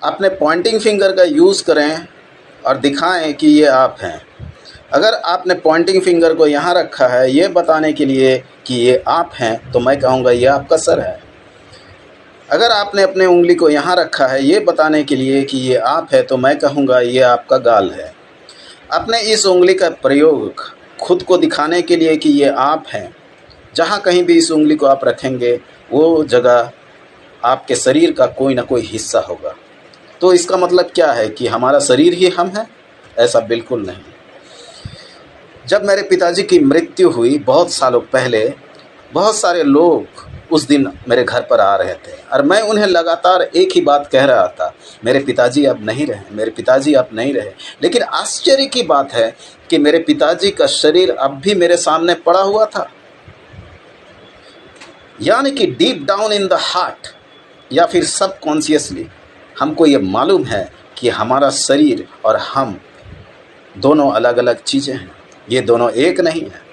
अपने Poynting finger का use करें और दिखाएं कि ये आप हैं। अगर आपने पॉइंटिंग फिंगर को यहाँ रखा है ये बताने के लिए कि ये आप हैं, तो मैं कहूँगा ये आपका सर है। अगर आपने अपने उंगली को यहाँ रखा है ये बताने के लिए कि ये आप है, तो मैं कहूँगा ये आपका गाल है। अपने इस उंगली का प्रयोग खुद को दिखाने के लिए कि ये आप हैं, जहाँ कहीं भी इस उंगली को आप रखेंगे वो जगह आपके शरीर का कोई ना कोई हिस्सा होगा। तो इसका मतलब क्या है कि हमारा शरीर ही हम हैं? ऐसा बिल्कुल नहीं। जब मेरे पिताजी की मृत्यु हुई बहुत सालों पहले, बहुत सारे लोग उस दिन मेरे घर पर आ रहे थे और मैं उन्हें लगातार एक ही बात कह रहा था, मेरे पिताजी अब नहीं रहे, मेरे पिताजी अब नहीं रहे। लेकिन आश्चर्य की बात है कि मेरे पिताजी का शरीर अब भी मेरे सामने पड़ा हुआ था। यानी कि deep down in the heart या फिर सबकॉन्शियसली हमको ये मालूम है कि हमारा शरीर और हम दोनों अलग अलग चीज़ें हैं, ये दोनों एक नहीं है।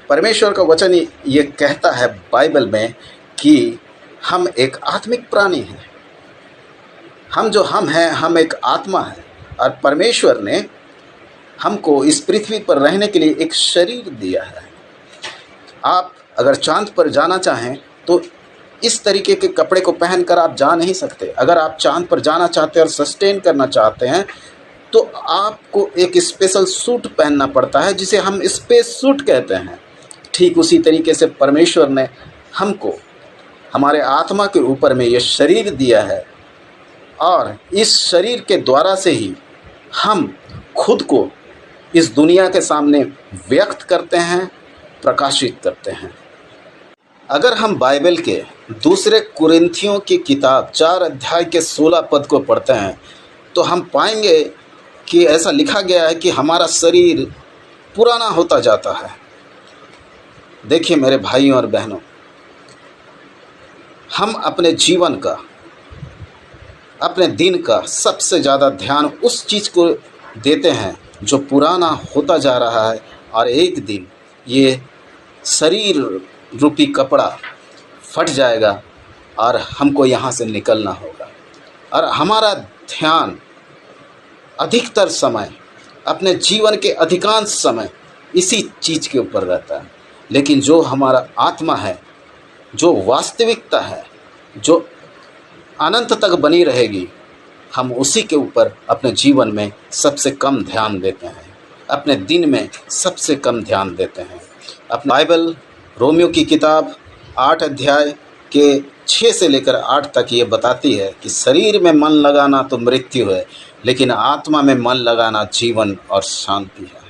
परमेश्वर का वचन ये कहता है बाइबल में कि हम एक आत्मिक प्राणी हैं। हम हैं, हम एक आत्मा है और परमेश्वर ने हमको इस पृथ्वी पर रहने के लिए एक शरीर दिया है। आप अगर चांद पर जाना चाहें तो इस तरीके के कपड़े को पहनकर आप जा नहीं सकते। अगर आप चांद पर जाना चाहते हैं और सस्टेन करना चाहते हैं तो आपको एक स्पेशल सूट पहनना पड़ता है जिसे हम स्पेस सूट कहते हैं। ठीक उसी तरीके से परमेश्वर ने हमको हमारे आत्मा के ऊपर में ये शरीर दिया है और इस शरीर के द्वारा से ही हम खुद को इस दुनिया के सामने व्यक्त करते हैं, प्रकाशित करते हैं। अगर हम बाइबल के दूसरे कुरिन्थियों की किताब 4 अध्याय के 16 पद को पढ़ते हैं तो हम पाएंगे कि ऐसा लिखा गया है कि हमारा शरीर पुराना होता जाता है। देखिए मेरे भाइयों और बहनों, हम अपने जीवन का, अपने दिन का सबसे ज़्यादा ध्यान उस चीज़ को देते हैं जो पुराना होता जा रहा है और एक दिन ये शरीर रूपी कपड़ा फट जाएगा और हमको यहाँ से निकलना होगा। और हमारा ध्यान अधिकतर समय, अपने जीवन के अधिकांश समय इसी चीज़ के ऊपर रहता है। लेकिन जो हमारा आत्मा है, जो वास्तविकता है, जो अनंत तक बनी रहेगी, हम उसी के ऊपर अपने जीवन में सबसे कम ध्यान देते हैं, अपने दिन में सबसे कम ध्यान देते हैं। अपना बाइबल रोमियो की किताब 8 अध्याय के 6 से लेकर 8 तक ये बताती है कि शरीर में मन लगाना तो मृत्यु है, लेकिन आत्मा में मन लगाना जीवन और शांति है।